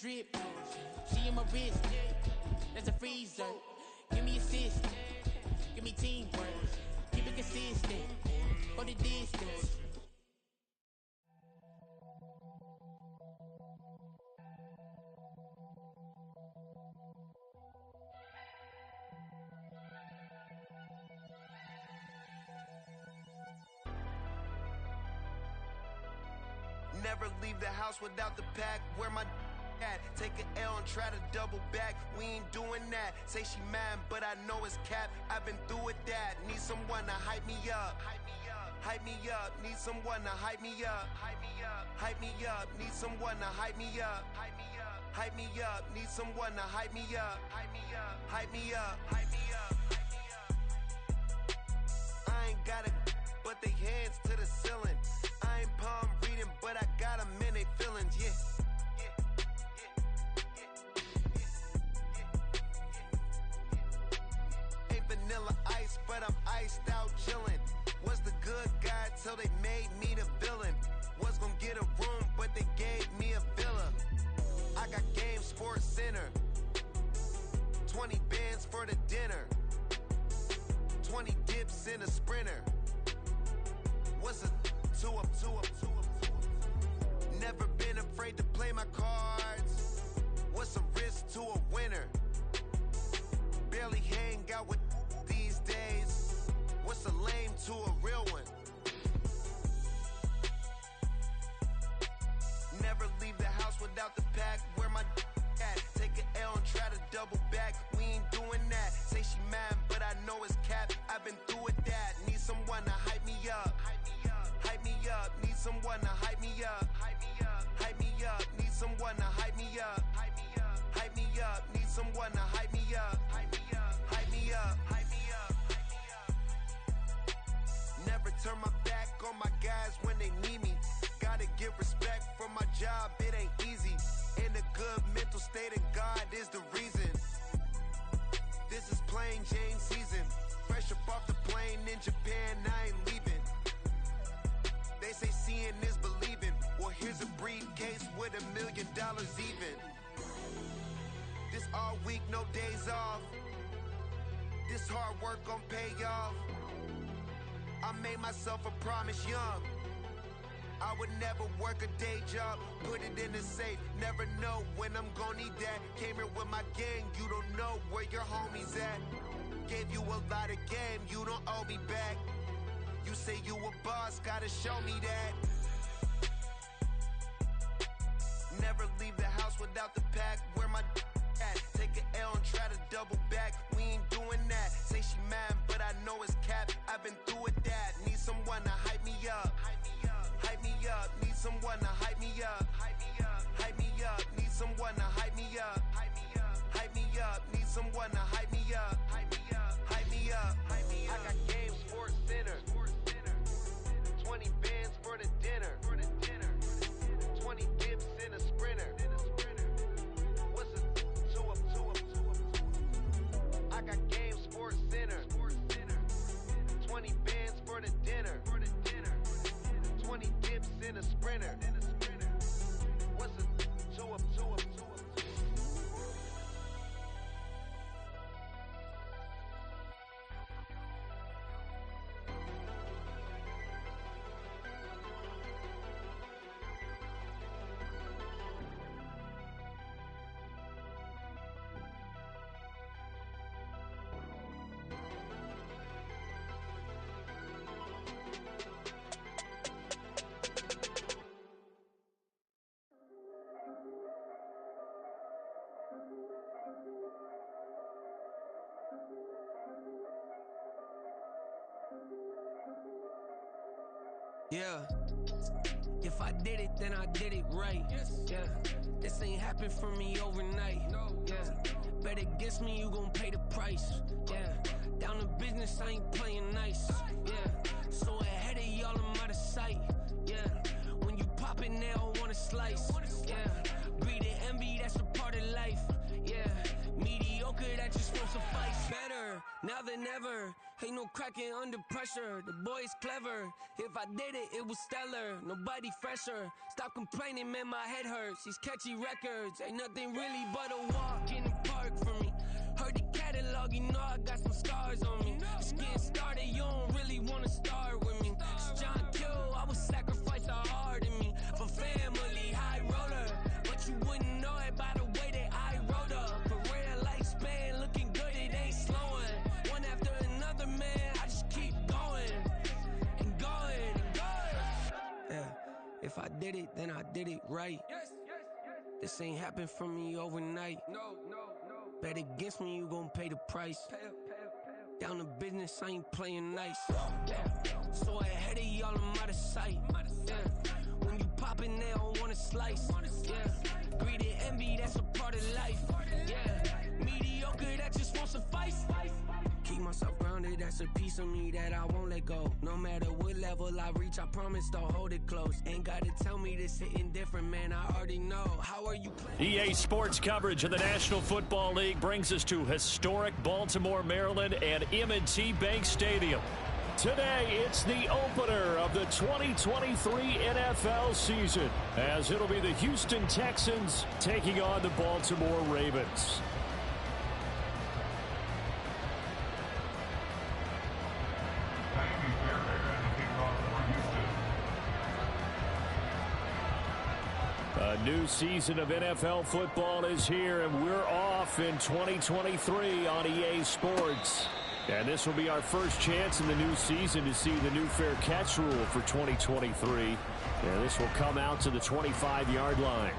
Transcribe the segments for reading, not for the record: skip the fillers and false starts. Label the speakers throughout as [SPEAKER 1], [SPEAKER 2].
[SPEAKER 1] drip. She in my wrist, that's a freezer. Give me assist, give me teamwork. Keep it consistent, go the distance.
[SPEAKER 2] Never leave the house without the pack. Where my at? Take an L and try to double back. We ain't doing that. Say she mad, but I know it's cap. I've been through with that. Need someone to hype me up. Hype me up. Need someone to hype me up. Hype me up. Need someone to hype me up. Hype me up. Need someone to hype me up. Hype me up. Hype me up. Hype me up. I ain't got it, but they hands to the ceiling. I ain't palm reading, but I got them in they feelings, yeah. Ain't vanilla ice, but I'm iced out chillin'. Was the good guy till they made me the villain. Was gonna get a room, but they gave me a villa. I got game, Sports Center. 20 bands for the dinner. 20 dips in a sprinter. What's a 2 up? Never been afraid to play my cards. What's a risk to a winner? Barely hang out with these days. What's a lame to a real one? Never leave the house without the pack. Where my at? Take an L and try to double back. We ain't doing that. Say she mad, but I know it's cap. I've been through with that. Need someone to hype me up. Hype me up. Need someone to hype me up. Hype me up. Need someone to hype me up. Hype me up. Need someone to hype me up. Hype me up. Hype me up. Hype me up. Never turn my back on my guys when they need me. Gotta give respect for my job, it ain't easy. In a good mental state and God is the reason. This is plain Jane season. Fresh up off the plane in Japan, I ain't leaving. They say seeing is believing. Well, here's a briefcase with $1 million even. This all week, no days off. This hard work gon' pay off. I made myself a promise young. I would never work a day job, put it in the safe. Never know when I'm gon' need that. Came here with my gang, you don't know where your homies at. Gave you a lot of game, you don't owe me back. You say you a boss, gotta show me that. Never leave the house without the pack. Where my at? Take an L and try to double back. We ain't doing that. Say she mad, but I know it's cap. I've been through with that. Need someone to hype me up. Hype me up. Need someone to hype me up. Hype me up. Need someone to hype me up. Hype me up. Need someone to hype me up. Hype me up. Hype me up. I got game, Sports Center. 20 bands for the dinner. 20 dips in a sprinter. What's a 2 up? I got game, Sports Center. 20 bands for the dinner. 20 dips in a sprinter. What's a 2 up?
[SPEAKER 3] Yeah. If I did it, then I did it right. Yeah. This ain't happened for me overnight. Yeah. Bet against me, you gon' pay the price. Yeah. Down to business, I ain't playing nice. Yeah. So ahead of y'all, I'm out of sight. Yeah. When you pop it, they don't wanna slice. Yeah. Greed and envy, that's a part of life. Yeah. Mediocre, that just won't suffice. Better now than ever. Hey, Ain't no cracking under pressure, the boy's clever. If I did it, it was stellar, nobody fresher. Stop complaining, man, my head hurts. These catchy records, ain't nothing really but a walk in the park for me. Heard the catalog, you know I got some stars on me. Just getting started, you don't really wanna start with me. It's John Kill, I would sacrifice a heart in me. For family, high roller, but you wouldn't know it by the way that I wrote up. A real lifespan, looking good, it ain't slowing. One after another, man, I just keep going and going and going. Yeah, if I did it, then I did it right. This ain't happened for me overnight. No. Bet against me, you gon' pay the price. Down to business, I ain't playing nice. So ahead of y'all, I'm out of sight. When you poppin', they don't wanna slice. Greed and envy, that's a part of life. Mediocre, that just won't suffice. Keep myself grounded, that's a piece of me that I won't let go. No matter what level I reach, I promise to hold it close. Ain't gotta tell me this hitting different, man, I already know. How are you playing?
[SPEAKER 4] EA Sports coverage of the National Football League brings us to historic Baltimore, Maryland and M&T Bank Stadium. Today, it's the opener of the 2023 NFL season, as it'll be the Houston Texans taking on the Baltimore Ravens. A new season of NFL football is here, and we're off in 2023 on EA Sports. And this will be our first chance in the new season to see the new fair catch rule for 2023. And this will come out to the 25-yard line.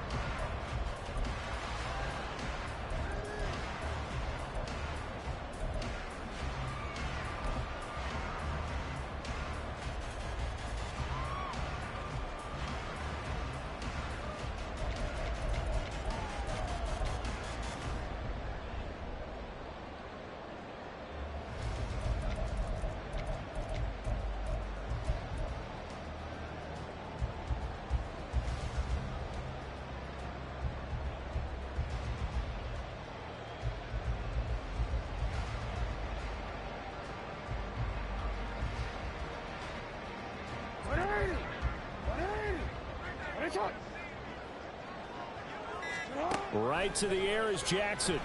[SPEAKER 4] Right to the air is Jackson.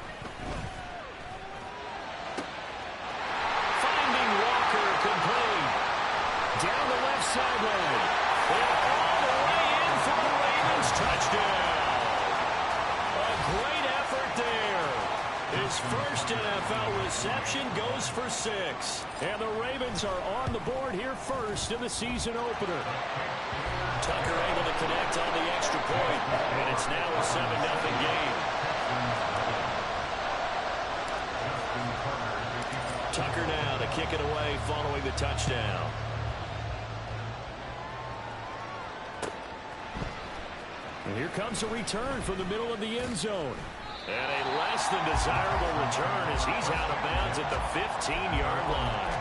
[SPEAKER 4] Finding Walker complete. Down the left sideline. And all the way in for the Ravens. Touchdown. A great effort there. His first NFL reception goes for 6. And the Ravens are on the board here first in the season opener. Tucker able to connect on the extra point, and it's now a 7-0 game. Tucker now to kick it away following the touchdown. And here comes a return from the middle of the end zone. And a less than desirable return as he's out of bounds at the 15-yard line.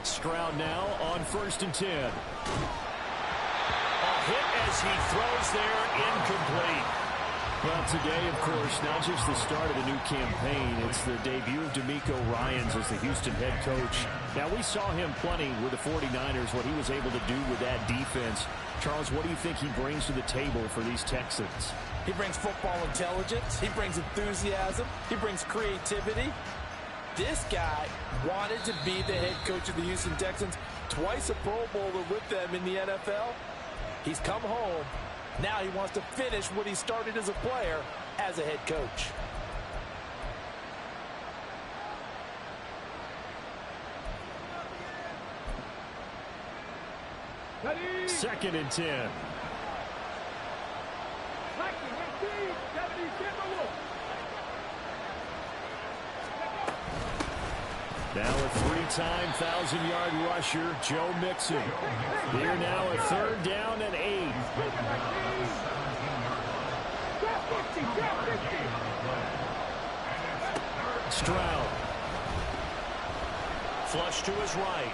[SPEAKER 4] Stroud now on 1st and 10. A hit as he throws there, incomplete. Well, today, of course, not just the start of the new campaign, it's the debut of DeMeco Ryans as the Houston head coach. Now, we saw him plenty with the 49ers, what he was able to do with that defense. Charles, what do you think he brings to the table for these Texans?
[SPEAKER 5] He brings football intelligence. He brings enthusiasm. He brings creativity. This guy wanted to be the head coach of the Houston Texans, twice a Pro Bowler with them in the NFL. He's come home. Now he wants to finish what he started as a player as a head coach.
[SPEAKER 4] 2nd and 10. Now a 3-time 1,000-yard rusher, Joe Mixon. Here now a 3rd down and 8. Stroud. Flush to his right.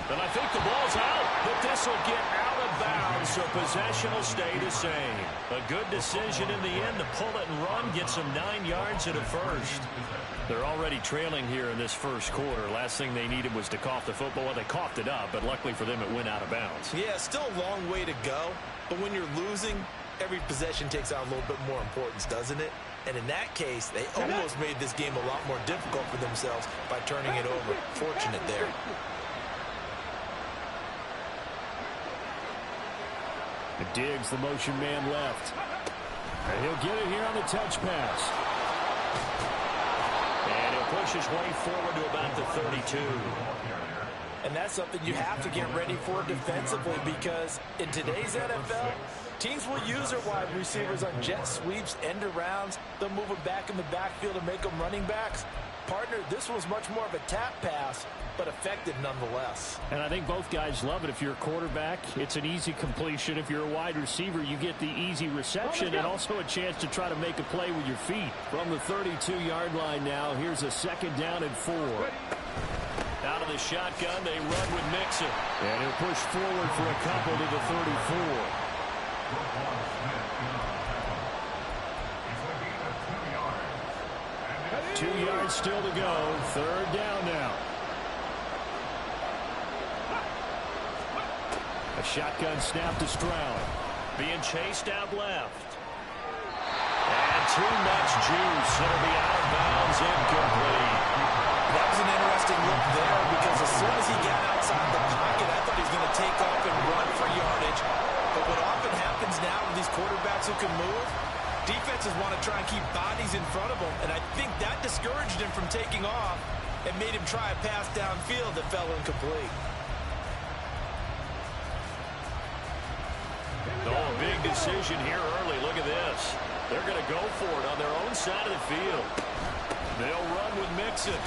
[SPEAKER 4] And I think the ball's out, but this will get out of bounds, so possession will stay the same. A good decision in the end to pull it and run, get some 9 yards at a first. They're already trailing here in this first quarter. Last thing they needed was to cough the football. Well, they coughed it up, but luckily for them, it went out of bounds.
[SPEAKER 5] Yeah, still a long way to go, but when you're losing, every possession takes on a little bit more importance, doesn't it? And in that case, they almost made this game a lot more difficult for themselves by turning it over. Fortunate there.
[SPEAKER 4] Diggs, the motion man left. And he'll get it here on the touch pass. And he'll push his way forward to about the 32.
[SPEAKER 5] And that's something you have to get ready for defensively, because in today's NFL, teams will use their wide receivers on jet sweeps, end arounds. They'll move them back in the backfield and make them running backs. Partner, this was much more of a tap pass, but effective nonetheless.
[SPEAKER 4] And I think both guys love it. If you're a quarterback, it's an easy completion. If you're a wide receiver, you get the easy reception and also a chance to try to make a play with your feet. From the 32-yard line now, here's a 2nd down and 4.
[SPEAKER 3] Out of the shotgun, they run with Mixon.
[SPEAKER 4] And he'll push forward for a couple to the 34. 2 yards still to go. 3rd down now. A shotgun snap to Stroud.
[SPEAKER 3] Being chased out left. And too much juice. It'll be out of bounds, incomplete.
[SPEAKER 5] That was an interesting look there, because as soon as he got outside the pocket, I thought he was going to take off and run for yardage. But what often happens now with these quarterbacks who can move, defenses want to try and keep bodies in front of them, and I think that discouraged him from taking off and made him try a pass downfield that fell incomplete.
[SPEAKER 3] Oh, big decision here early. Look at this. They're going to go for it on their own side of the field. They'll run with Mixon.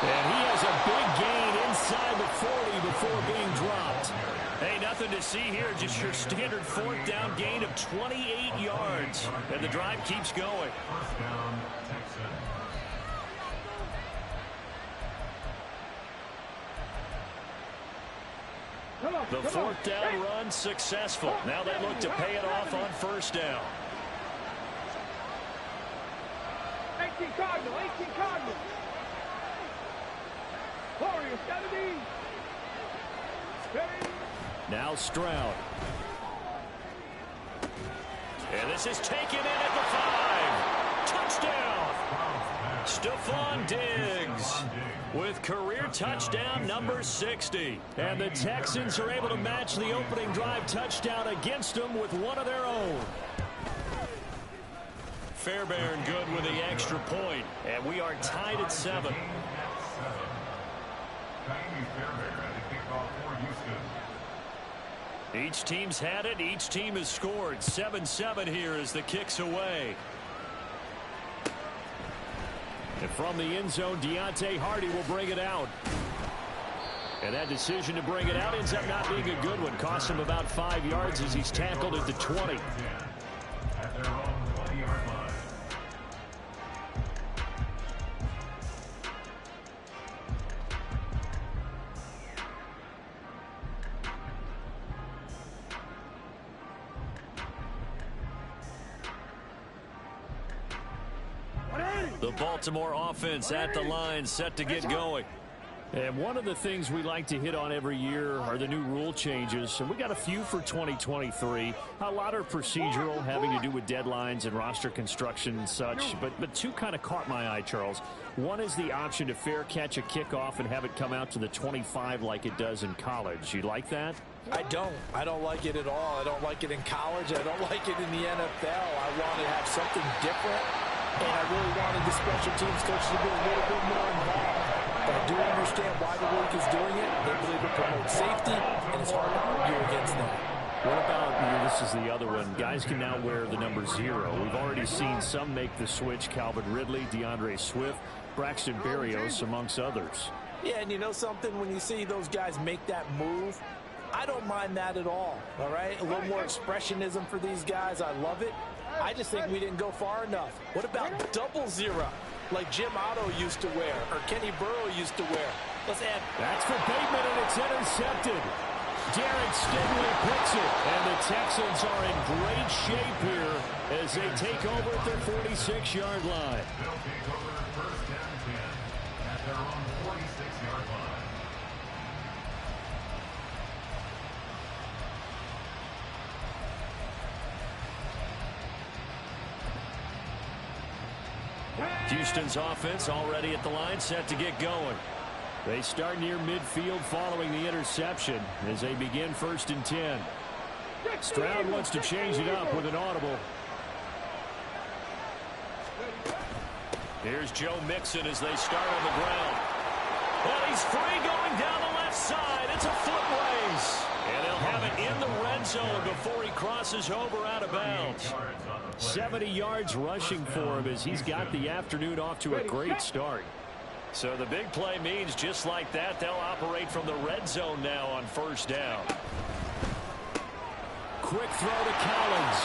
[SPEAKER 4] And he has a big gain inside the 40 before being dropped.
[SPEAKER 3] Hey, nothing to see here. Just your standard 4th down gain of 28 yards. And the drive keeps going.
[SPEAKER 4] The 4th down run successful. Now they look to pay it off on 1st down.
[SPEAKER 6] 18 Cardinal, 18 Cardinal. Warriors got a knee.
[SPEAKER 4] Now Stroud.
[SPEAKER 3] And this is taken in at the 5. Touchdown. Stephon Diggs with career touchdown number 60.
[SPEAKER 4] And the Texans are able to match the opening drive touchdown against them with one of their own.
[SPEAKER 3] Fairbairn good with the extra point. And we are tied at 7.
[SPEAKER 4] Each team's had it. Each team has scored. 7-7 here as the kick's away. And from the end zone, Deontay Hardy will bring it out. And that decision to bring it out ends up not being a good one. Costs him about 5 yards as he's tackled at the 20.
[SPEAKER 3] The Baltimore offense at the line, set to get going.
[SPEAKER 4] And one of the things we like to hit on every year are the new rule changes. And we got a few for 2023. A lot are procedural, having to do with deadlines and roster construction and such. But two kind of caught my eye, Charles. One is the option to fair catch a kickoff and have it come out to the 25 like it does in college. You like that?
[SPEAKER 5] I don't like it at all. I don't like it in college. I don't like it in the NFL. I want to have something different. And I really wanted the special teams coach to be a little bit more involved. But I do understand why the league is doing it. They believe it promotes safety, and it's hard to argue against that.
[SPEAKER 4] What about, this is the other one, guys can now wear the number 0. We've already seen some make the switch, Calvin Ridley, DeAndre Swift, Braxton Berrios, amongst others.
[SPEAKER 5] Yeah, and you know something? When you see those guys make that move, I don't mind that at all right? A little more expressionism for these guys. I love it. I just think we didn't go far enough. What about 00, like Jim Otto used to wear or Kenny Burrow used to wear? Let's add.
[SPEAKER 4] That's for Bateman, and it's intercepted. Derek Stingley picks it, and the Texans are in great shape here as they take over at their 46-yard line. Houston's offense already at the line, set to get going. They start near midfield following the interception as they begin 1st and 10. Stroud wants to change it up with an audible. Here's Joe Mixon as they start on the ground. And he's free going down the left side. It's a foot race. And they'll have it in the red zone before he crosses over out of bounds. 70 yards rushing for him as he's got the afternoon off to a great start. So the big play means just like that, they'll operate from the red zone now on 1st down. Quick throw to Collins.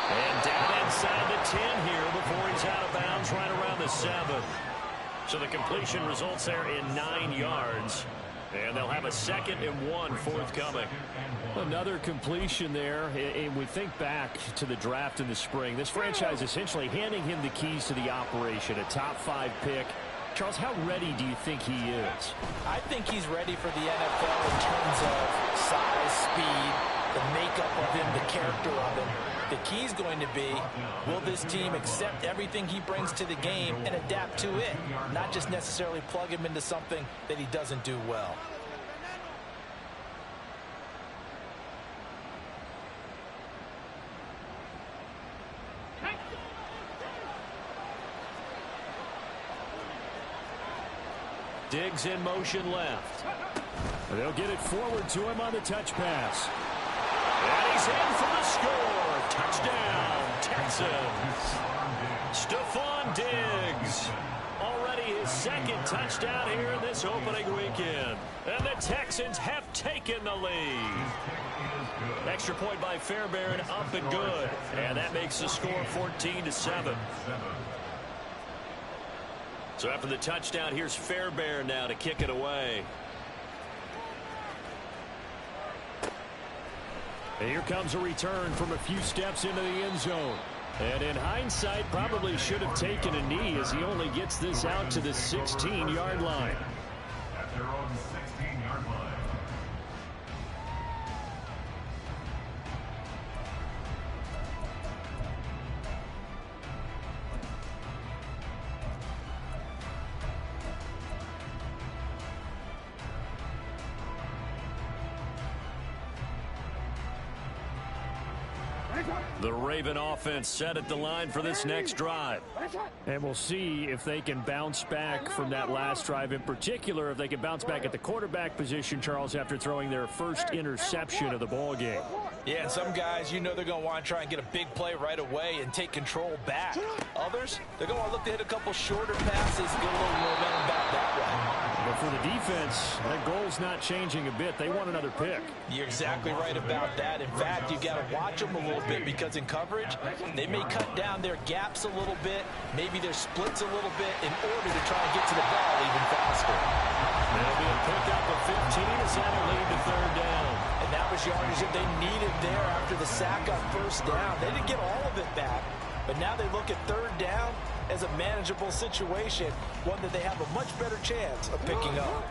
[SPEAKER 4] And down inside the 10 here before he's out of bounds right around the 7. So the completion results there in 9 yards. And they'll have a 2nd and 1 forthcoming. Another completion there, and we think back to the draft in the spring. This franchise essentially handing him the keys to the operation, a top 5 pick. Charles, how ready do you think he is?
[SPEAKER 5] I think he's ready for the NFL in terms of size, speed, the makeup of him, the character of him. The key's going to be, will this team accept everything he brings to the game and adapt to it, not just necessarily plug him into something that he doesn't do well.
[SPEAKER 4] Diggs in motion left. They'll get it forward to him on the touch pass. And he's in for the score. Touchdown, Texans. Stephon Diggs. Already his 2nd touchdown here in this opening weekend. And the Texans have taken the lead. Extra point by Fairbairn, up and good. And that makes the score 14-7. So after the touchdown, here's Fairbairn now to kick it away. And here comes a return from a few steps into the end zone. And in hindsight, probably should have taken a knee as he only gets this out to the 16-yard line.
[SPEAKER 7] At their own 16-yard line.
[SPEAKER 4] The Raven offense set at the line for this next drive. And we'll see if they can bounce back from that last drive, in particular if they can bounce back at the quarterback position, Charles, after throwing their first interception of the ball game.
[SPEAKER 5] Yeah, and some guys, you know, they're going to want to try and get a big play right away and take control back. Others, they're going to look to hit a couple shorter passes and get a little momentum back that way.
[SPEAKER 4] But for the defense, that goal's not changing a bit. They want another pick.
[SPEAKER 5] You're exactly right about that. In fact, you got to watch them a little bit because in coverage, they may cut down their gaps a little bit, maybe their splits a little bit in order to try and get to the ball even faster.
[SPEAKER 4] There'll be a pickup of 15 as that'll lead to 3rd down.
[SPEAKER 5] And that was yardage that they needed there after the sack on 1st down. They didn't get all of it back, but now they look at 3rd down as a manageable situation, one that they have a much better chance of picking up.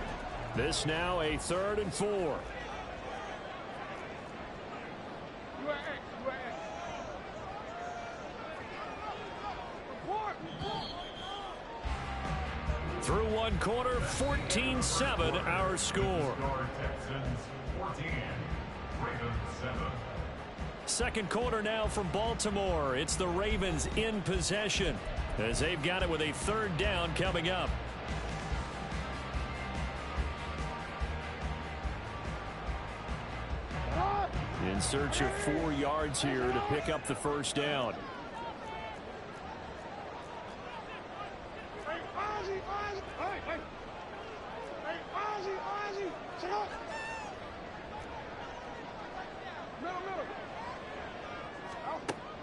[SPEAKER 4] This now a 3rd and 4. Through one quarter, 14-7 our score.
[SPEAKER 7] Texans 14, Ravens 7.
[SPEAKER 4] Second quarter now from Baltimore. It's the Ravens in possession as they've got it with a third down coming up. In search of 4 yards here to pick up the first down.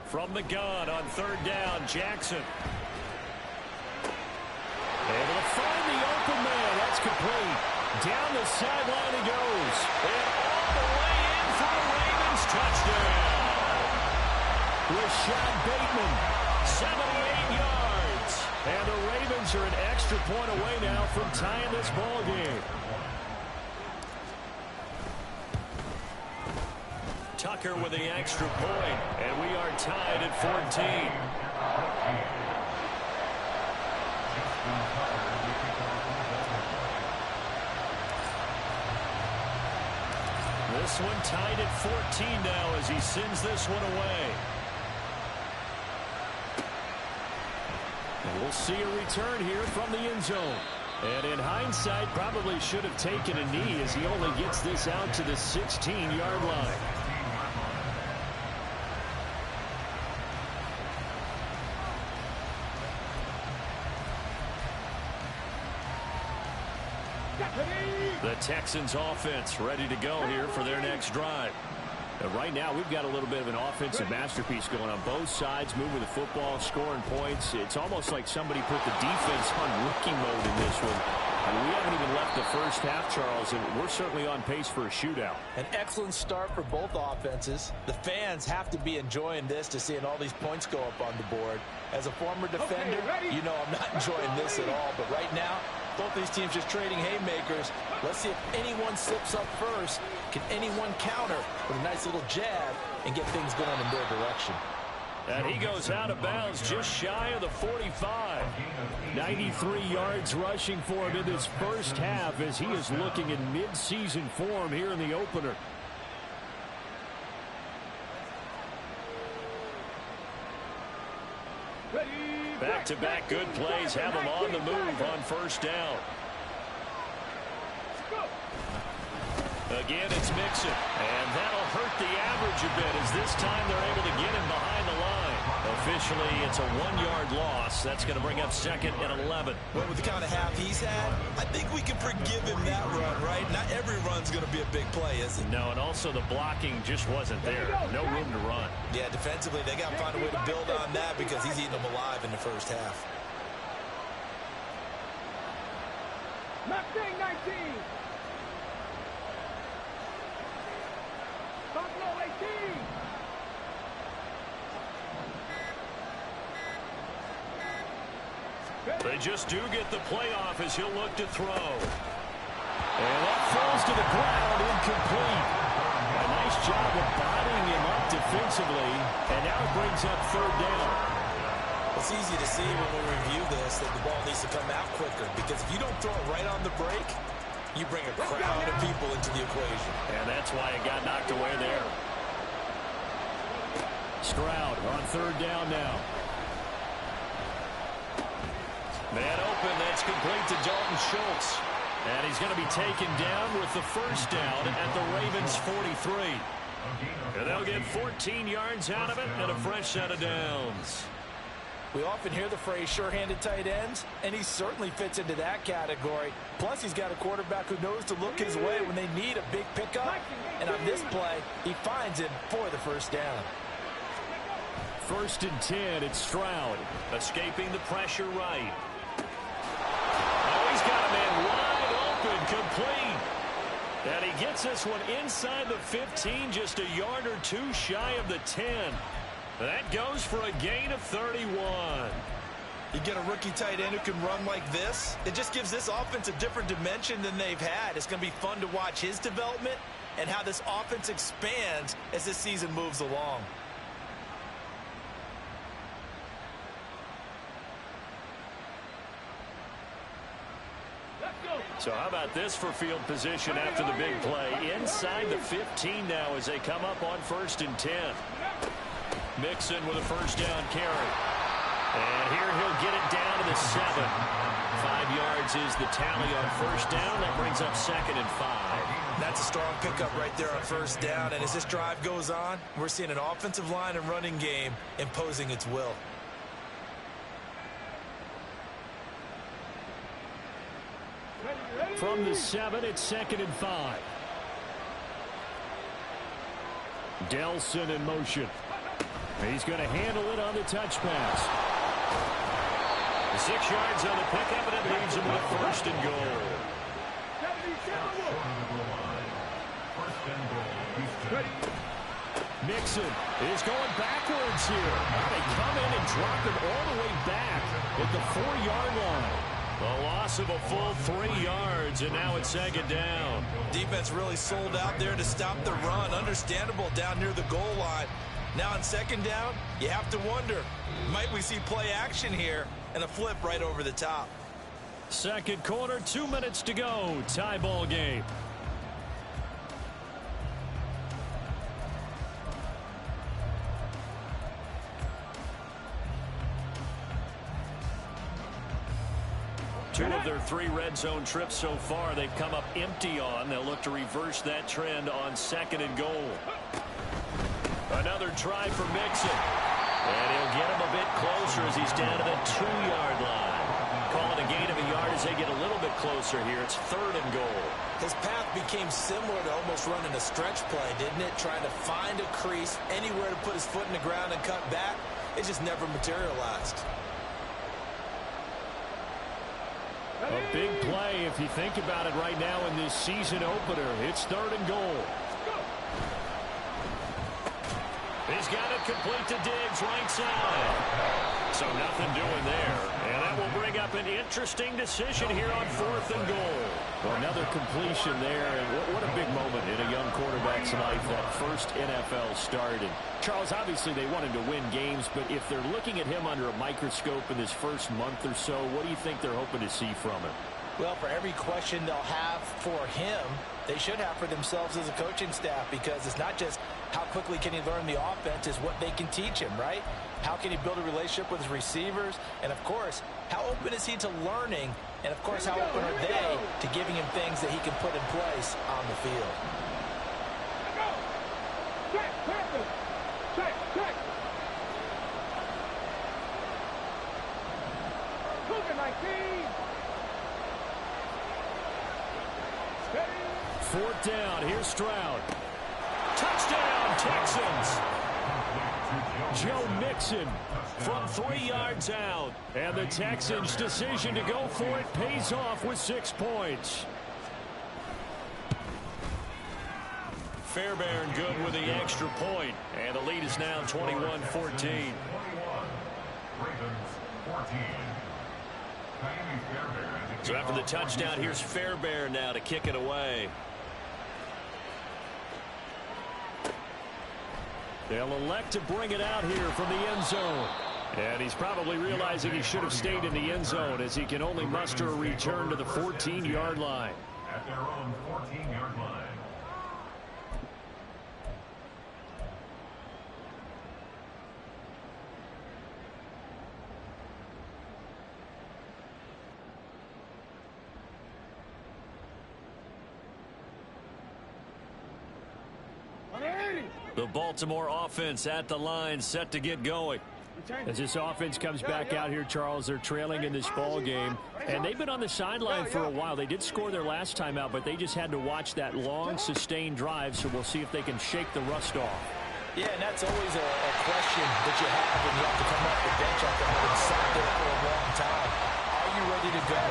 [SPEAKER 4] From the gun on third down, Jackson. Able to find the open man. That's complete. Down the sideline he goes. And all the way in for the Ravens touchdown. Rashad Bateman, 78 yards. And the Ravens are an extra point away now from tying this ball game. Tucker with the extra point, and we are tied at 14. This one tied at 14 now as he sends this one away. And we'll see a return here from the end zone. And in hindsight, probably should have taken a knee as he only gets this out to the 16-yard line. The Texans offense ready to go here for their next drive. And right now we've got a little bit of an offensive masterpiece going on both sides, moving the football, scoring points. It's almost like somebody put the defense on rookie mode in this one. And we haven't even left the first half, Charles, and we're certainly on pace for a shootout.
[SPEAKER 5] An excellent start for both offenses. The fans have to be enjoying this to seeing all these points go up on the board. As a former defender, you know I'm not enjoying this at all. But right now, both these teams just trading haymakers. Let's see if anyone slips up first. Can anyone counter with a nice little jab and get things going in their direction?
[SPEAKER 4] And he goes out of bounds just shy of the 45. 93 yards rushing for him in this first half as he is looking in mid-season form here in the opener. Back-to-back good plays have him on the move on first down. Again, it's Mixon, and that'll hurt the average a bit as this time they're able to get him behind the line. Officially, it's a 1-yard loss. That's going to bring up second and 11.
[SPEAKER 5] Well, with the kind of half he's had, I think we can forgive him that run, right? Not every run's going to be a big play, is it?
[SPEAKER 4] No, and also the blocking just wasn't there. No room to run.
[SPEAKER 5] Yeah, defensively, they got to find a way to build on that because he's eating them alive in the first half.
[SPEAKER 6] Mustang 19. Buffalo 18.
[SPEAKER 4] They just do get the playoff as he'll look to throw. And that falls to the ground, incomplete. A nice job of bodying him up defensively, and now it brings up third down.
[SPEAKER 5] It's easy to see when we review this that the ball needs to come out quicker because if you don't throw it right on the break, you bring a crowd of people into the equation.
[SPEAKER 4] And that's why it got knocked away there. Stroud on third down now. Man open, that's complete to Dalton Schultz. And he's going to be taken down with the first down at the Ravens 43. And they'll get 14 yards out of it and a fresh set of downs.
[SPEAKER 5] We often hear the phrase sure-handed tight ends, and he certainly fits into that category. Plus, he's got a quarterback who knows to look his way when they need a big pickup. And on this play, he finds him for the first down.
[SPEAKER 4] First and 10, it's Stroud. Escaping the pressure right. Oh, he's got a man wide open, complete. And he gets this one inside the 15, just a yard or two shy of the 10. That goes for a gain of 31.
[SPEAKER 5] You get a rookie tight end who can run like this. It just gives this offense a different dimension than they've had. It's going to be fun to watch his development and how this offense expands as this season moves along.
[SPEAKER 4] So how about this for field position after the big play? Inside the 15 now as they come up on 1st and 10. Mixon with a first down carry. And here he'll get it down to the 7. 5 yards is the tally on first down. That brings up 2nd and 5.
[SPEAKER 5] That's a strong pickup right there on first down. And as this drive goes on, we're seeing an offensive line and running game imposing its will.
[SPEAKER 4] From the 7, it's 2nd and 5. Delson in motion. He's going to handle it on the touch pass. 6 yards on the pickup, and it leaves him with 1st and goal. Mixon is going backwards here. They come in and drop him all the way back at the 4-yard line. A loss of a full 3 yards, and now it's 2nd down.
[SPEAKER 5] Defense really sold out there to stop the run. Understandable down near the goal line. Now on 2nd down, you have to wonder, might we see play action here and a flip right over the top?
[SPEAKER 4] 2nd quarter, 2 minutes to go. Tie ball game. Two of their 3 red zone trips so far they've come up empty on. They'll look to reverse that trend on 2nd and goal. Another try for Mixon. And he'll get him a bit closer as he's down to the 2-yard line. Call it a gain of a yard as they get a little bit closer here. It's 3rd and goal.
[SPEAKER 5] His path became similar to almost running a stretch play, didn't it? Trying to find a crease, anywhere to put his foot in the ground and cut back. It just never materialized.
[SPEAKER 4] A big play if you think about it right now in this season opener. It's 3rd and goal. He's got it complete to Diggs, right side. So nothing doing there. And that will bring up an interesting decision here on 4th and goal. Well, another completion there. And what a big moment in a young quarterback's life, that first NFL start. And Charles, obviously they want him to win games, but if they're looking at him under a microscope in this first month or so, what do you think they're hoping to see from him?
[SPEAKER 5] Well, for every question they'll have for him, they should have for themselves as a coaching staff, because it's not just how quickly can he learn the offense, it's what they can teach him, right? How can he build a relationship with his receivers? And, of course, how open is he to learning? And, of course, how open are they to giving him things that he can put in place on the field?
[SPEAKER 6] Check. 19.
[SPEAKER 4] 4th down. Here's Stroud. Touchdown, Texans. Joe Mixon from 3 yards out. And the Texans' decision to go for it pays off with 6 points. Fairbairn good with the extra point. And the lead is now 21-14. So after the touchdown, here's Fairbairn now to kick it away. They'll elect to bring it out here from the end zone. And he's probably realizing he should have stayed in the end zone, as he can only muster a return to the 14-yard line.
[SPEAKER 7] At their own 14-yard line.
[SPEAKER 4] The Baltimore offense at the line, set to get going. As this offense comes back out here, Charles, they're trailing in this ball game, and they've been on the sideline for a while. They did score their last time out, but they just had to watch that long, sustained drive, so we'll see if they can shake the rust off.
[SPEAKER 5] Yeah, and that's always a question that you have when you have to come off the bench after having sat there for a long time. Are you ready to go?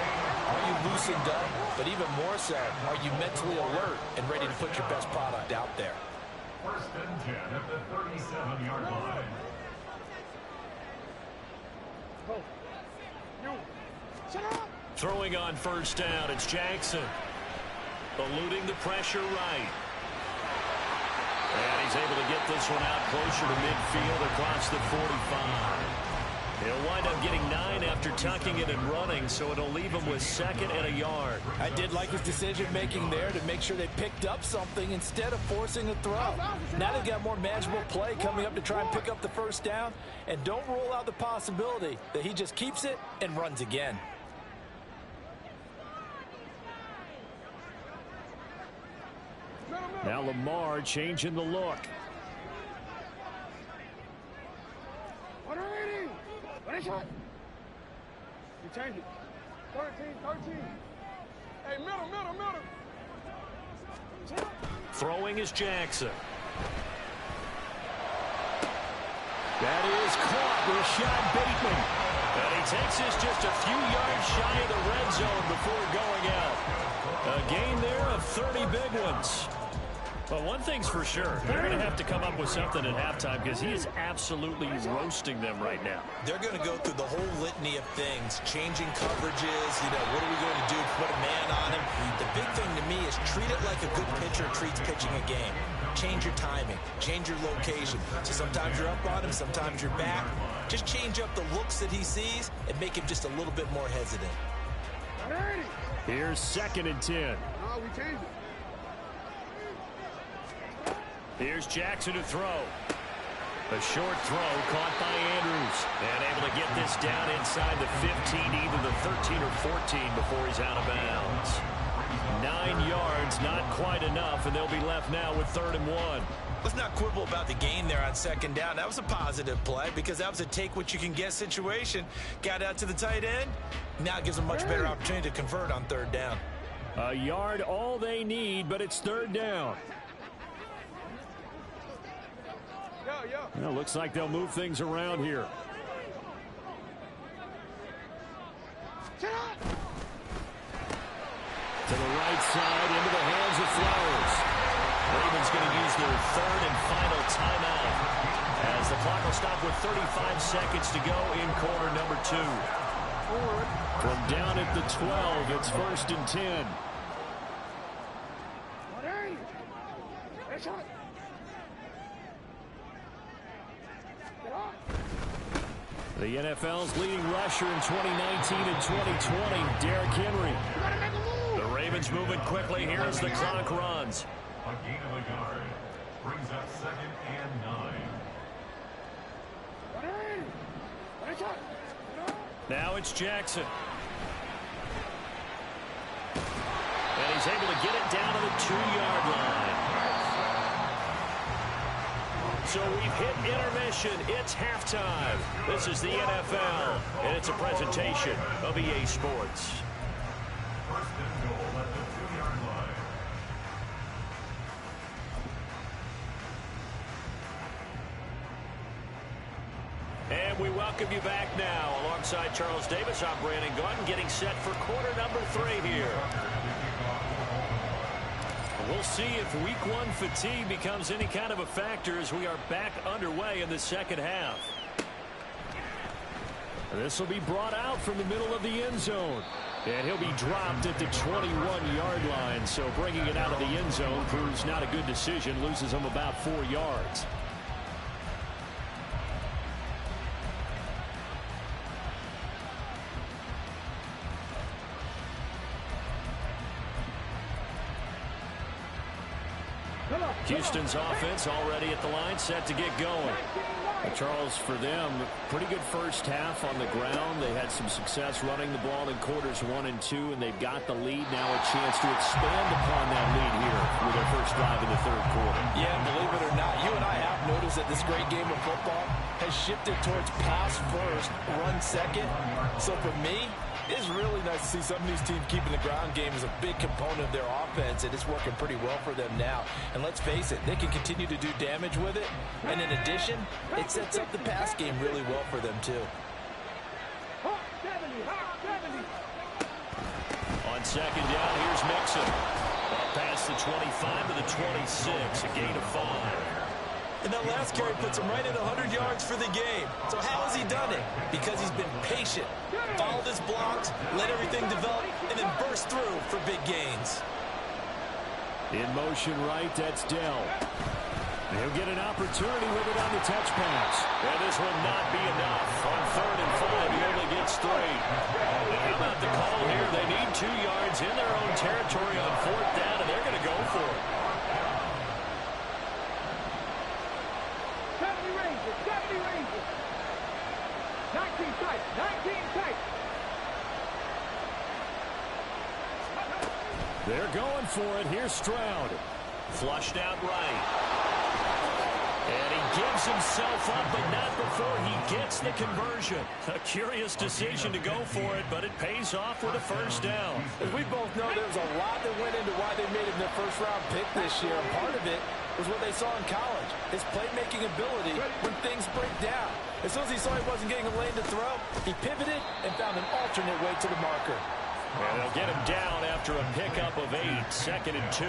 [SPEAKER 5] Are you loosened up? But even more so, are you mentally alert and ready to put your best product out there?
[SPEAKER 7] 1st and 10 at the 37-yard line.
[SPEAKER 4] Throwing on 1st down, it's Jackson. Eluding the pressure right. And he's able to get this one out closer to midfield across the 45. He'll wind up getting 9 after tucking it and running, so it'll leave him with 2nd and a yard.
[SPEAKER 5] I did like his decision-making there to make sure they picked up something instead of forcing a throw. Now they've got more manageable play coming up to try and pick up the first down, and don't rule out the possibility that he just keeps it and runs again.
[SPEAKER 4] Now Lamar changing the look.
[SPEAKER 6] You change it. 13. Hey, middle.
[SPEAKER 4] Throwing is Jackson. That is caught. Rashad Bateman. And he takes this just a few yards shy of the red zone before going out. A gain there of 30 big ones. But one thing's for sure, they're going to have to come up with something at halftime because he is absolutely roasting them right now.
[SPEAKER 5] They're going to go through the whole litany of things, changing coverages, what are we going to do, put a man on him. The big thing to me is treat it like a good pitcher treats pitching a game. Change your timing, change your location. So sometimes you're up on him, sometimes you're back. Just change up the looks that he sees and make him just a little bit more hesitant.
[SPEAKER 4] Here's 2nd and 10.
[SPEAKER 6] Oh, we changed it.
[SPEAKER 4] Here's Jackson to throw. A short throw caught by Andrews. And able to get this down inside the 15, either the 13 or 14 before he's out of bounds. 9 yards, not quite enough, and they'll be left now with 3rd and 1.
[SPEAKER 5] Let's not quibble about the gain there on 2nd down. That was a positive play because that was a take-what-you-can-get situation. Got out to the tight end. Now it gives them a much better opportunity to convert on 3rd down.
[SPEAKER 4] A yard all they need, but it's 3rd down. Well, looks like they'll move things around here.
[SPEAKER 1] Shut up!
[SPEAKER 4] To the right side, into the hands of Flowers. Ravens going to use their 3rd and final timeout as the clock will stop with 35 seconds to go in quarter number 2. From down at the 12, it's 1st and 10. The NFL's leading rusher in 2019 and 2020, Derrick Henry. The Ravens moving quickly here as the clock runs.
[SPEAKER 7] A gain of a yard brings up 2nd and 9.
[SPEAKER 4] Now it's Jackson. And he's able to get it down to the 2-yard line. So we've hit intermission. It's halftime. This is the NFL, and it's a presentation of EA Sports.
[SPEAKER 7] 1st and goal at the 2-yard line.
[SPEAKER 4] And we welcome you back now. Alongside Charles Davis, I'm Brandon Gordon, getting set for quarter number 3 here. We'll see if week 1 fatigue becomes any kind of a factor as we are back underway in the second half. This will be brought out from the middle of the end zone. And he'll be dropped at the 21-yard line. So bringing it out of the end zone proves not a good decision. Loses him about 4 yards. Houston's offense already at the line, set to get going. Charles, for them, pretty good first half on the ground. They had some success running the ball in quarters 1 and 2, and they've got the lead. Now a chance to expand upon that lead here with their first drive in the 3rd quarter.
[SPEAKER 5] Yeah, believe it or not, you and I have noticed that this great game of football has shifted towards pass first, run second. So for me, it's really nice to see some of these teams keeping the ground game as a big component of their offense, and it's working pretty well for them now. And let's face it, they can continue to do damage with it. And in addition, it sets up the pass game really well for them, too.
[SPEAKER 4] On 2nd down, here's Mixon. Up past the 25 to the 26, a gain of 5.
[SPEAKER 5] And that last carry puts him right at 100 yards for the game. So how has he done it? Because he's been patient, followed his blocks, let everything develop, and then burst through for big gains.
[SPEAKER 4] In motion right, that's Dell. He'll get an opportunity with it on the touch pass.
[SPEAKER 7] And this will not be enough. On 3rd and 5, he only gets 3. How about the call here? They need 2 yards in their own territory on 4th down, and they're going to go for it.
[SPEAKER 6] 70 Rangers, 70 Rangers. 19 tight, 19 tight.
[SPEAKER 4] They're going for it. Here's Stroud.
[SPEAKER 7] Flushed out right. And he gives himself up, but not before he gets the conversion. A curious decision to go for it, but it pays off with a 1st down.
[SPEAKER 5] As we both know, there was a lot that went into why they made him their first-round pick this year. And part of it was what they saw in college, his playmaking ability when things break down. As soon as he saw he wasn't getting a lane to throw, he pivoted and found an alternate way to the marker.
[SPEAKER 7] And they'll get him down after a pickup of 8, 2nd and 2.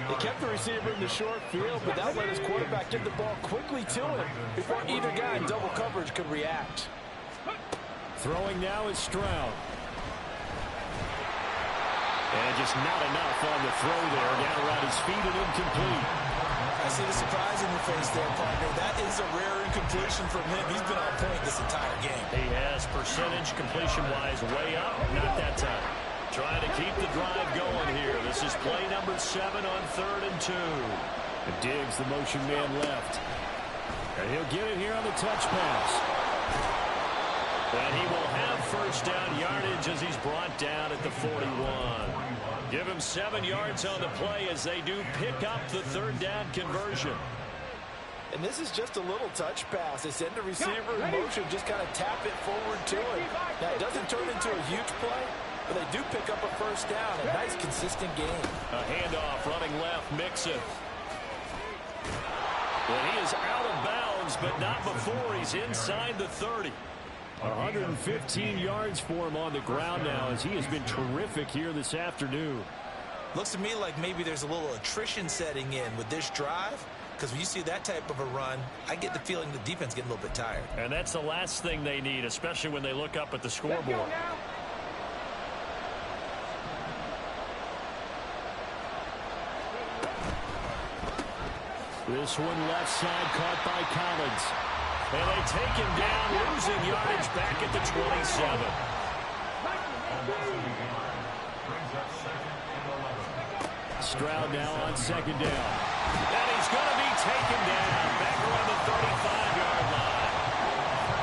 [SPEAKER 5] He kept the receiver in the short field, but that let his quarterback get the ball quickly to him before either guy in double coverage could react.
[SPEAKER 4] Throwing now is Stroud.
[SPEAKER 7] And just not enough on the throw there. Down around his feet and incomplete.
[SPEAKER 8] I see the surprise in your face there, partner. That is a rare incompletion from him. He's been on point this entire game.
[SPEAKER 7] He has percentage completion-wise way up. Not that time. Trying to keep the drive going here. This is play number 7 on 3rd and 2.
[SPEAKER 4] And Diggs, the motion man, left. And he'll get it here on the touch pass.
[SPEAKER 7] And he will have 1st down yardage as he's brought down at the 41. Give him 7 yards on the play as they do pick up the 3rd down conversion.
[SPEAKER 5] And this is just a little touch pass. They send the receiver in motion, just kind of tap it forward to him. Now, it doesn't turn into a huge play, but they do pick up a 1st down. A nice, consistent game.
[SPEAKER 7] A handoff running left, Mixon. And he is out of bounds, but not before he's inside the 30.
[SPEAKER 4] 115 yards for him on the ground now as he has been terrific here this afternoon.
[SPEAKER 8] Looks to me like maybe there's a little attrition setting in with this drive, because when you see that type of a run, I get the feeling the defense getting a little bit tired.
[SPEAKER 7] And that's the last thing they need, especially when they look up at the scoreboard.
[SPEAKER 4] This one left side caught by Collins.
[SPEAKER 7] And they take him down, losing yardage back at the 27.
[SPEAKER 4] Stroud now on 2nd down.
[SPEAKER 7] And he's going to be taken down back around the 35-yard line.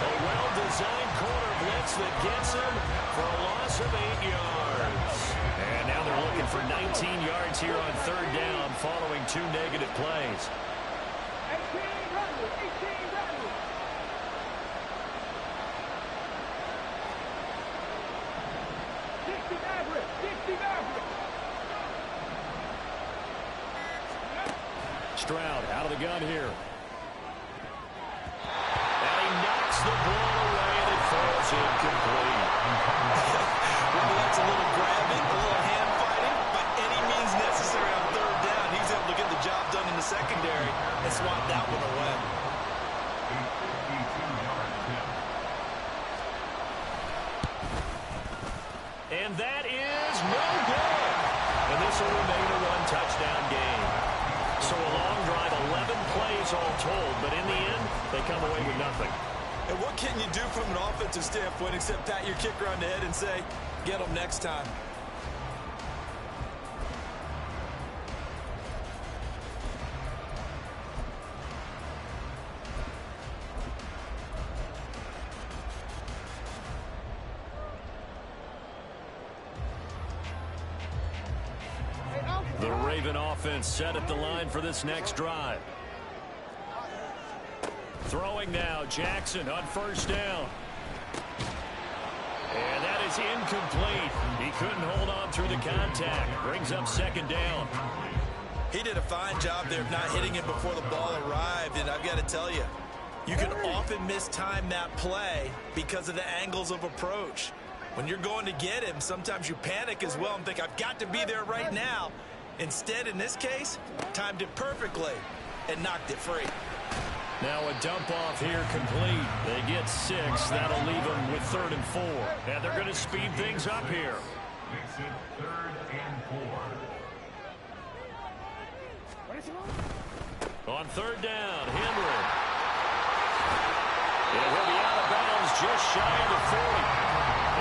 [SPEAKER 7] A well-designed corner blitz that gets him for a loss of 8 yards. And now they're looking for 19 yards here on 3rd down following 2 negative plays.
[SPEAKER 6] 18 runners.
[SPEAKER 4] Stroud out of the gun here.
[SPEAKER 7] And he knocks the ball away, and it falls incomplete.
[SPEAKER 8] Well, that's a little grabbing, a little hand fighting, by any means necessary on 3rd down. He's able to get the job done in the secondary and swat that one away.
[SPEAKER 7] And that is no good. And this will remain a 1-touchdown game. So a long drive, 11 plays all told, but in the end, they come away with nothing.
[SPEAKER 8] And what can you do from an offensive standpoint except pat your kicker on the head and say, get them next time?
[SPEAKER 7] The Raven offense set at the line for this next drive. Throwing now, Jackson on 1st down. And that is incomplete. He couldn't hold on through the contact. Brings up 2nd down.
[SPEAKER 8] He did a fine job there of not hitting it before the ball arrived, and I've got to tell you, you can often mistime that play because of the angles of approach. When you're going to get him, sometimes you panic as well and think, I've got to be there right now. Instead, in this case, timed it perfectly and knocked it free.
[SPEAKER 7] Now a dump off here complete. They get 6. That'll leave them with 3rd and 4. And they're going to speed things up here.
[SPEAKER 9] Makes it 3rd and 4.
[SPEAKER 7] On third down, Henry. And he'll be out of bounds just shy of the 40.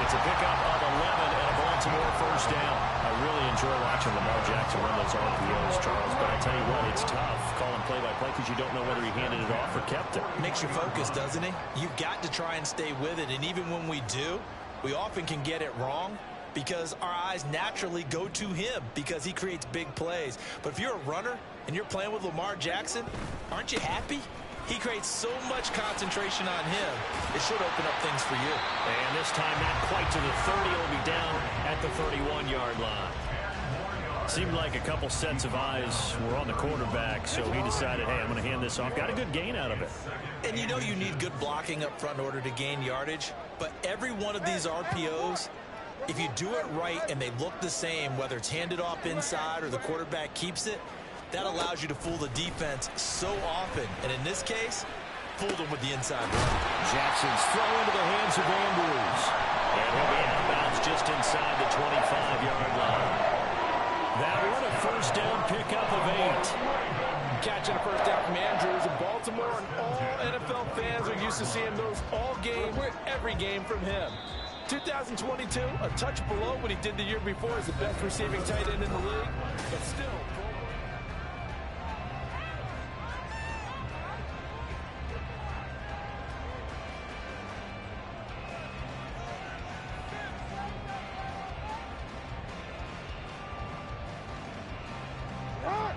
[SPEAKER 7] It's a pickup of 11 and a Baltimore first down. I really enjoy watching Lamar Jackson run those RPOs, Charles, but I tell you what, it's tough calling play-by-play because you don't know whether he handed it off or kept it.
[SPEAKER 8] Makes you focus, doesn't it? You've got to try and stay with it, and even when we do, we often can get it wrong because our eyes naturally go to him because he creates big plays. But if you're a runner and you're playing with Lamar Jackson, aren't you happy? He creates so much concentration on him, it should open up things for you.
[SPEAKER 7] And this time not quite to the 30. It'll be down at the 31-yard line. Seemed like a couple sets of eyes were on the quarterback, so he decided, hey, I'm going to hand this off. Got a good gain out of it.
[SPEAKER 8] And you know you need good blocking up front in order to gain yardage, but every one of these RPOs, if you do it right and they look the same, whether it's handed off inside or the quarterback keeps it, that allows you to fool the defense so often. And in this case, fooled them with the inside run.
[SPEAKER 7] Jackson's throw into the hands of Andrews. And he'll be out of bounds just inside the 25-yard line. That one a first down pickup of 8.
[SPEAKER 5] Catching a first down from Andrews in Baltimore, and all NFL fans are used to seeing those all game, every game from him. 2022, a touch below what he did the year before as the best receiving tight end in the league, but still.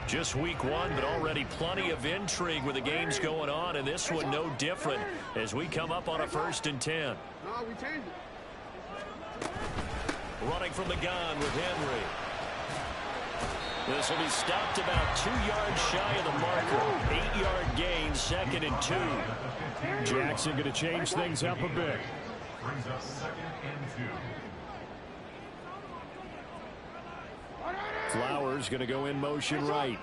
[SPEAKER 7] Just week 1, but already plenty of intrigue with the games going on, and this one no different as we come up on a 1st and 10.
[SPEAKER 6] No, we changed it.
[SPEAKER 7] Running from the gun with Henry. This will be stopped about 2 yards shy of the marker. 8-yard gain, 2nd and 2.
[SPEAKER 4] Jackson going to change things up a bit. Brings us 2nd and 2.
[SPEAKER 7] Flowers going to go in motion right.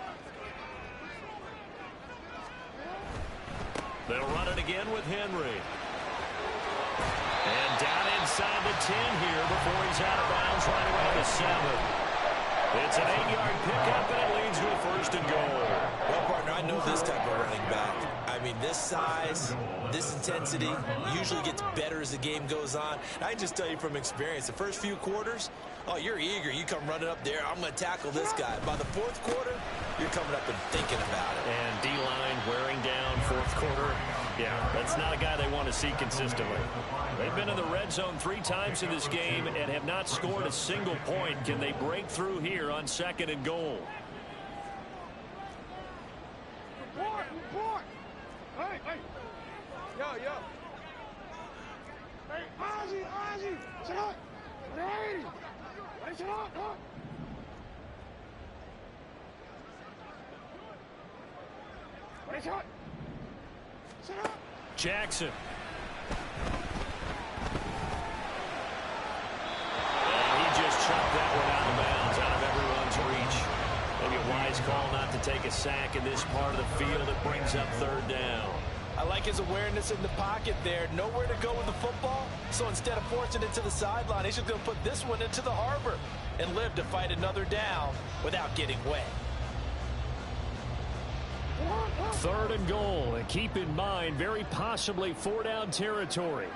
[SPEAKER 7] They'll run it again with Henry. And down inside the 10 here before he's out of bounds right around the 7. It's an 8-yard pickup, and it leads to a 1st and goal.
[SPEAKER 8] Well, partner, I know this type of running back. I mean, this size, this intensity usually gets better as the game goes on. And I can just tell you from experience, the first few quarters, oh, you're eager. You come running up there. I'm going to tackle this guy. By the 4th quarter, you're coming up and thinking about it.
[SPEAKER 7] And D-line wearing down 4th quarter. Yeah, that's not a guy they want to see consistently. They've been in the red zone 3 times in this game and have not scored a single point. Can they break through here on 2nd and goal?
[SPEAKER 6] Report! Hey, hey! Yo! Hey, Ozzy! Shut up! Hey, shut up! Hey, shut up!
[SPEAKER 7] Jackson. And he just chucked that one out of bounds, out of everyone's reach. Maybe a wise call not to take a sack in this part of the field. It brings up 3rd down.
[SPEAKER 5] I like his awareness in the pocket there. Nowhere to go with the football. So instead of forcing it to the sideline, he's just going to put this one into the harbor and live to fight another down without getting wet.
[SPEAKER 7] 3rd and goal. And keep in mind, very possibly 4-down territory.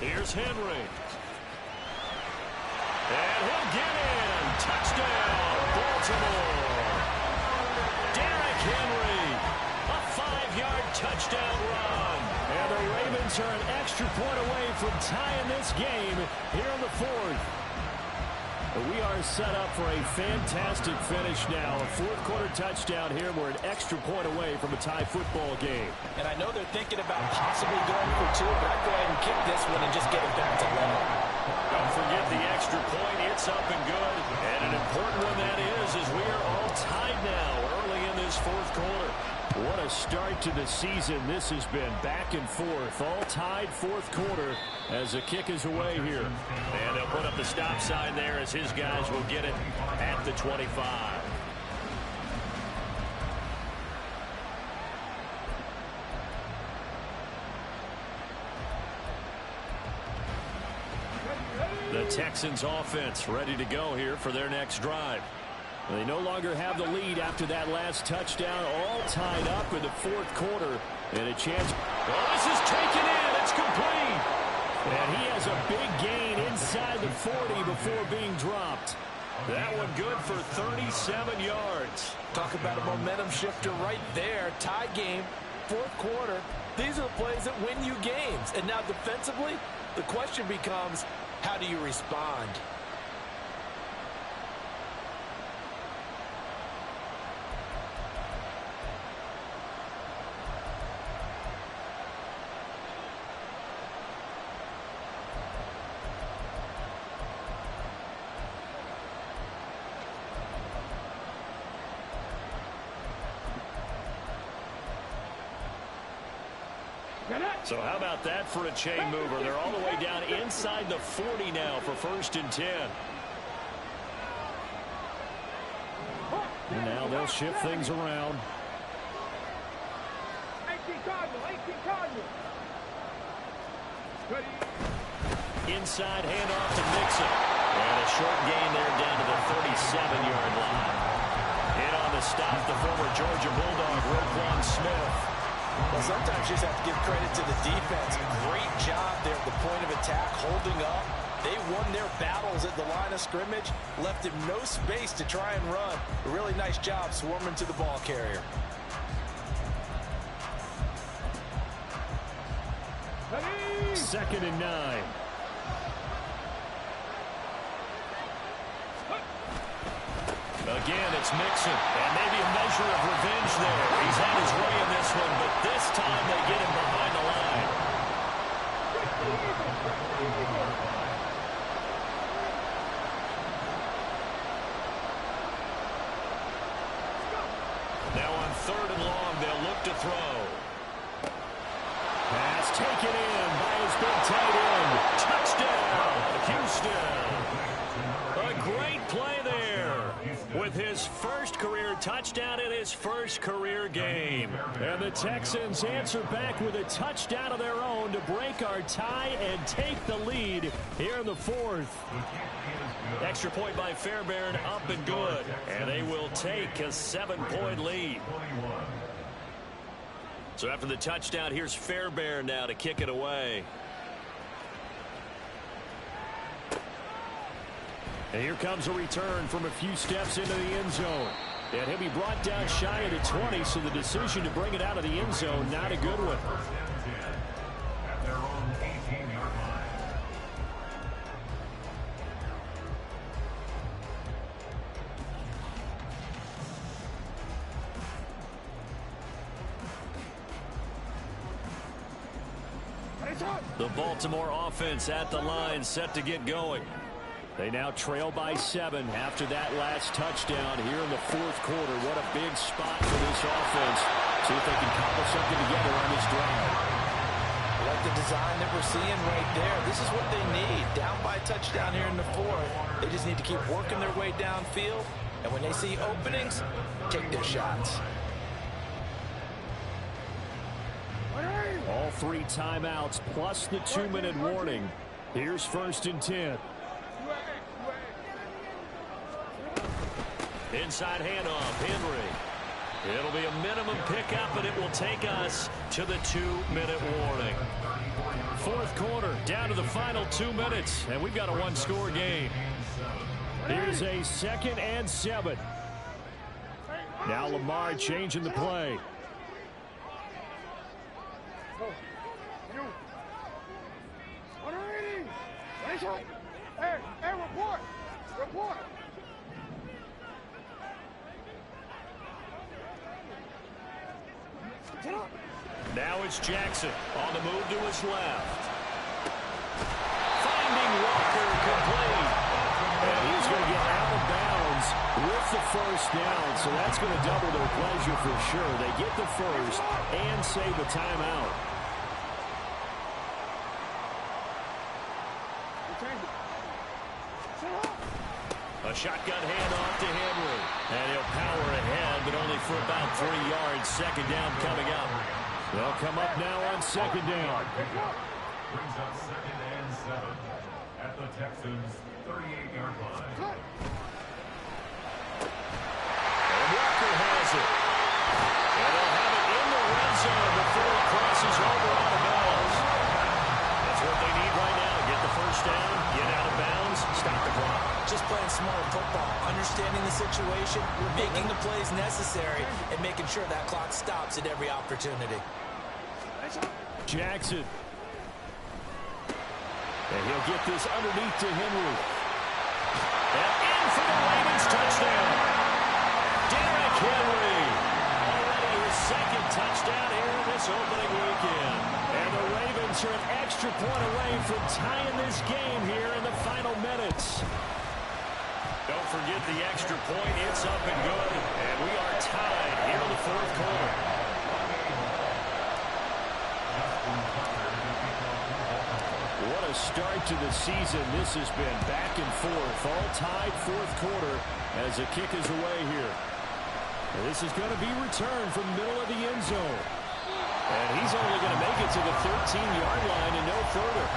[SPEAKER 7] Here's Henry. And he'll get in. Touchdown, Baltimore. Derrick Henry. A 5-yard touchdown run. And the Ravens are an extra point away from tying this game here in the 4th. We are set up for a fantastic finish now. A 4th quarter touchdown here. We're an extra point away from a tie football game.
[SPEAKER 5] And I know they're thinking about possibly going for 2, but I'd go ahead and kick this one and just get it back to level.
[SPEAKER 7] Don't forget the extra point. It's up and good. And an important one that is, as we are all tied now early in this 4th quarter. What a start to the season this has been. Back and forth, all tied 4th quarter as the kick is away here. And they'll put up the stop sign there as his guys will get it at the 25. The Texans offense ready to go here for their next drive.
[SPEAKER 4] They no longer have the lead after that last touchdown, all tied up in the fourth quarter. And a chance.
[SPEAKER 7] Oh, this is taken in. It's complete.
[SPEAKER 4] And he has a big gain inside the 40 before being dropped.
[SPEAKER 7] That one good for 37 yards.
[SPEAKER 5] Talk about a momentum shifter right there. Tie game, fourth quarter. These are the plays that win you games. And now defensively, the question becomes, how do you respond?
[SPEAKER 7] So how about that for a chain mover? They're all the way down inside the 40 now for 1st and 10.
[SPEAKER 4] And now they'll shift things around.
[SPEAKER 6] 18 Cardinal.
[SPEAKER 7] Inside handoff to Mixon. And a short gain there down to the 37-yard line. In on the stop, the former Georgia Bulldog, Roquan Smith.
[SPEAKER 5] Well, sometimes you just have to give credit to the defense. Great job there at the point of attack, holding up. They won their battles at the line of scrimmage, left him no space to try and run. A really nice job swarming to the ball carrier.
[SPEAKER 4] Second and 9.
[SPEAKER 7] Again, it's Mixon, and maybe a measure of revenge there. He's had his way in this one, but this time they get him behind the line. Now on 3rd and long, they'll look to throw.
[SPEAKER 4] Pass taken in by his big tight end.
[SPEAKER 7] Touchdown, Houston. A great play there with his first career touchdown in his first career game.
[SPEAKER 4] And the Texans answer back with a touchdown of their own to break our tie and take the lead here in the 4th.
[SPEAKER 7] Extra point by Fairbairn, up and good. And they will take a 7-point lead. So after the touchdown, here's Fairbairn now to kick it away.
[SPEAKER 4] And here comes a return from a few steps into the end zone. And he'll be brought down shy of the 20, so the decision to bring it out of the end zone, not a good one.
[SPEAKER 7] The Baltimore offense at the line, set to get going.
[SPEAKER 4] They now trail by 7 after that last touchdown here in the 4th quarter. What a big spot for this offense. See if they can cobble something together on this drive.
[SPEAKER 5] I like the design that we're seeing right there. This is what they need. Down by a touchdown here in the 4th. They just need to keep working their way downfield. And when they see openings, take their shots.
[SPEAKER 4] All 3 timeouts plus the 2-minute warning. Here's 1st and 10.
[SPEAKER 7] Inside handoff, Henry. It'll be a minimum pickup, and it will take us to the 2-minute warning.
[SPEAKER 4] 4th quarter, down to the final 2 minutes, and we've got a 1-score game. Here's a 2nd and 7. Now Lamar changing the play.
[SPEAKER 6] Hey, report.
[SPEAKER 7] Now it's Jackson on the move to his left. Finding Walker complete.
[SPEAKER 4] And he's going to get out of bounds with the first down, so that's going to double their pleasure for sure. They get the first and save a timeout.
[SPEAKER 7] A shotgun handoff to Henry. And he'll power ahead, but only for about 3 yards. 2nd down coming up.
[SPEAKER 4] They'll come up now on 2nd down. at the Texans' 38-yard line.
[SPEAKER 7] And Walker has it. And they'll have it in the red zone before it crosses over out of bounds. That's what they need right now. Get the first down, get out of bounds, stop the clock.
[SPEAKER 5] Just playing smart football, understanding the situation, making the plays necessary, and making sure that clock stops at every opportunity.
[SPEAKER 7] Jackson. And he'll get this underneath to Henry. And in for the Ravens touchdown. Derrick Henry. Already his second touchdown here in this opening weekend. And the Ravens are an extra point away from tying this game here in the final minutes. Don't forget the extra point. It's up and good. And we are tied here in the fourth quarter. What a start to the season this has been. Back and forth, all tied fourth quarter as the kick is away here. And this is going to be returned from the middle of the end zone. And he's only going to make it to the 13-yard line and no further.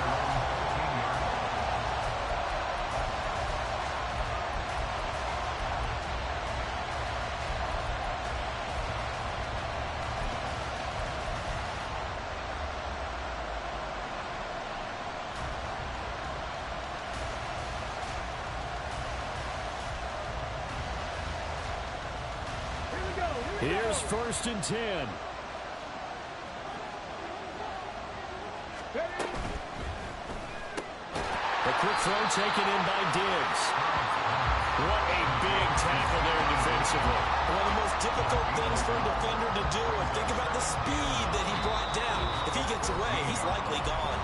[SPEAKER 7] Here's 1st and 10. A quick throw taken in by Diggs. What a big tackle there defensively.
[SPEAKER 5] One of the most difficult things for a defender to do. And think about the speed that he brought down. If he gets away, he's likely gone.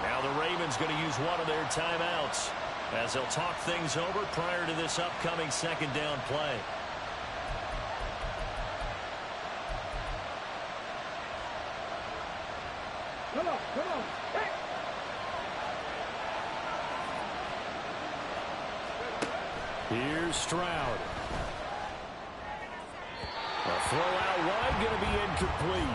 [SPEAKER 7] Now the Ravens going to use one of their timeouts as they'll talk things over prior to this upcoming second down play.
[SPEAKER 6] Come on, come on. Hey.
[SPEAKER 7] Here's Stroud. A throw out wide going to be incomplete.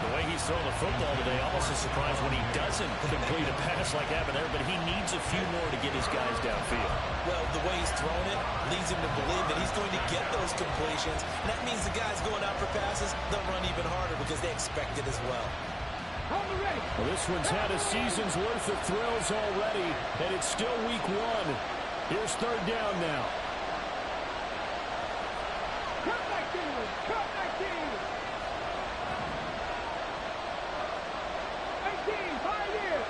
[SPEAKER 7] The way he's throwing the football today, almost a surprise when he doesn't complete a pass like happened there, but he needs a few more to get his guys downfield.
[SPEAKER 5] Well, the way he's thrown it leads him to believe that he's going to get those completions. And that means the guys going out for passes, they'll run even harder because they expect it as well.
[SPEAKER 7] Well, this one's had a season's worth of thrills already, and it's still week one. Here's 3rd down now.
[SPEAKER 6] Cut back in! Cut back in! 18, 5 years!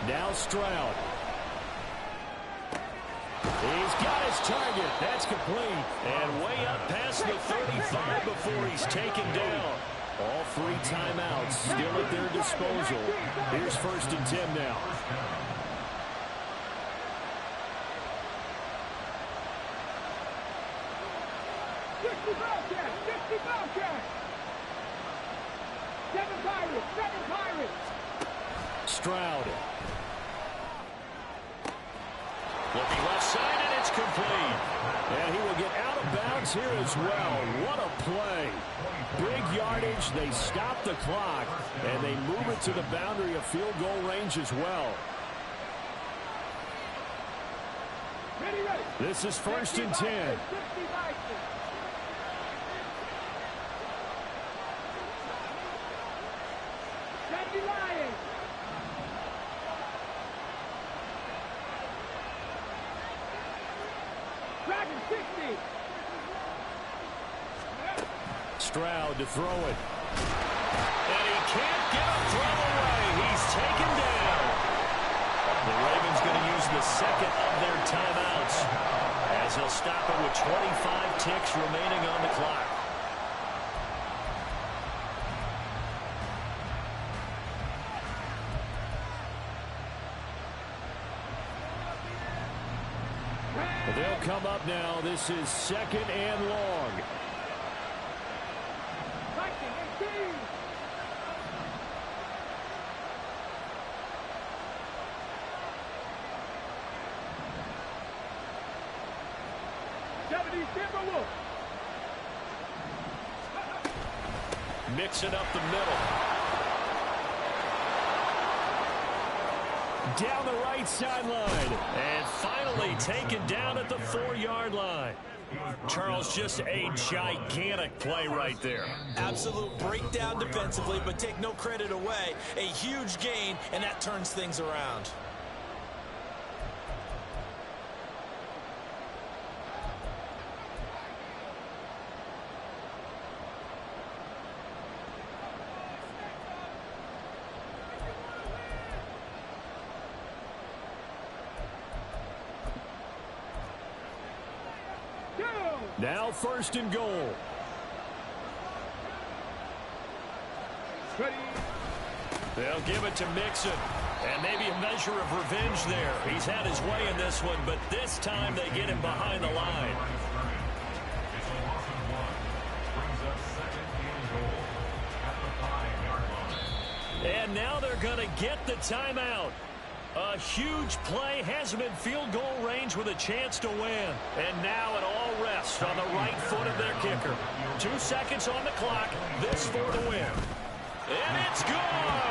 [SPEAKER 7] Now Stroud. He's got his target. That's complete. And way up past the 35 before he's taken down. All 3 timeouts still at their disposal. Here's 1st and 10 now. Stroud. Looking left side, and it's complete. And he will get out of bounds here as well. What a play. Big yardage. They stop the clock, and they move it to the boundary of field goal range as well. This is 1st and 10. Stroud to throw it. And he can't get a throw away. He's taken down. The Ravens going to use the second of their timeouts as they'll stop it with 25 ticks remaining on the clock. They'll come up now. This is 2nd and long. Mixing up the middle.
[SPEAKER 4] Down the right sideline. And finally taken down at the 4-yard line. Charles, just a gigantic play right there.
[SPEAKER 8] Absolute breakdown defensively, but take no credit away. A huge gain, and that turns things around.
[SPEAKER 4] Now 1st and goal.
[SPEAKER 6] Ready.
[SPEAKER 4] They'll give it to Mixon. And maybe a measure of revenge there. He's had his way in this one, but this time they get him behind the line. And now they're going to get the timeout. A huge play has him in field goal range with a chance to win. And now it all rests on the right foot of their kicker. 2 seconds on the clock. This for the win. And it's good!